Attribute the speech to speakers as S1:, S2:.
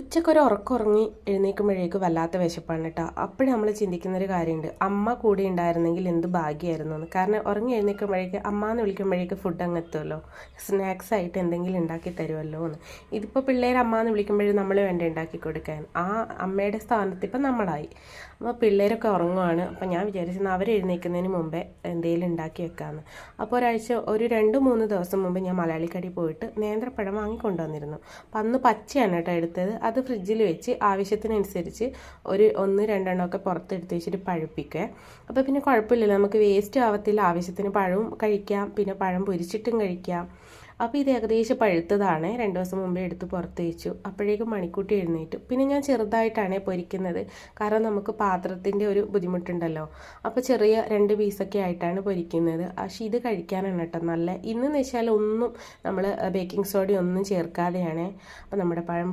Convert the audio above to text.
S1: ഉച്ചക്കൊരു ഉറങ്ങി എഴുന്നേൽക്കുമ്പോഴേക്ക് വല്ലാത്ത വിശപ്പാണ് കേട്ടോ. അപ്പോഴും നമ്മൾ ചിന്തിക്കുന്നൊരു കാര്യമുണ്ട്, അമ്മ കൂടെ ഉണ്ടായിരുന്നെങ്കിൽ എന്ത് ഭാഗ്യമായിരുന്നു എന്ന്. കാരണം ഉറങ്ങി എഴുന്നേൽക്കുമ്പോഴേക്ക് അമ്മ എന്ന് വിളിക്കുമ്പോഴേക്ക് ഫുഡ് അങ്ങ് എത്തുമല്ലോ, സ്നാക്സ് ആയിട്ട് എന്തെങ്കിലും ഉണ്ടാക്കി തരുമല്ലോ എന്ന്. ഇതിപ്പോൾ പിള്ളേർ അമ്മ എന്ന് വിളിക്കുമ്പോഴും നമ്മൾ വേണ്ട ഉണ്ടാക്കി കൊടുക്കാൻ. ആ അമ്മയുടെ സ്ഥാനത്ത് ഇപ്പം നമ്മളായി. അപ്പോൾ പിള്ളേരൊക്കെ ഉറങ്ങുവാണ്. അപ്പോൾ ഞാൻ വിചാരിച്ചെന്നാൽ അവർ എഴുന്നേൽക്കുന്നതിന് മുമ്പേ എന്തെങ്കിലും ഉണ്ടാക്കി വെക്കാമെന്ന്. അപ്പോൾ ഒരു 2-3 ദിവസം മുമ്പ് ഞാൻ മലയാളിക്കടയിൽ പോയിട്ട് നേന്ത്രപ്പഴം വാങ്ങിക്കൊണ്ടുവന്നിരുന്നു. അപ്പം അന്ന് പച്ചയാണ് കേട്ടോ എടുത്തത്. അത് ഫ്രിഡ്ജിൽ വെച്ച് ആവശ്യത്തിനനുസരിച്ച് ഒരു 1-2 ഒക്കെ പുറത്തെടുത്ത് വെച്ചിട്ട് പഴുപ്പിക്കുക. അപ്പോൾ പിന്നെ കുഴപ്പമില്ലല്ലോ, നമുക്ക് വേസ്റ്റ് ആവത്തില്ല. ആവശ്യത്തിന് പഴവും കഴിക്കാം, പിന്നെ പഴം പൊരിച്ചിട്ടും കഴിക്കാം. അപ്പോൾ ഇത് ഏകദേശം പഴുത്തതാണ്. 2 ദിവസം മുമ്പേ എടുത്ത് പുറത്ത് വെച്ചു. അപ്പോഴേക്കും മണിക്കൂട്ടി എഴുന്നേറ്റു. പിന്നെ ഞാൻ ചെറുതായിട്ടാണ് പൊരിക്കുന്നത്, കാരണം നമുക്ക് പാത്രത്തിൻ്റെ ഒരു ബുദ്ധിമുട്ടുണ്ടല്ലോ. അപ്പോൾ ചെറിയ 2 പീസൊക്കെ ആയിട്ടാണ് പൊരിക്കുന്നത്. പക്ഷേ ഇത് കഴിക്കാനാണ് കേട്ടോ നല്ല. ഇന്നെന്ന് വെച്ചാൽ ഒന്നും നമ്മൾ ബേക്കിംഗ് സോഡ ഒന്നും ചേർക്കാതെയാണ്. അപ്പോൾ നമ്മുടെ പഴം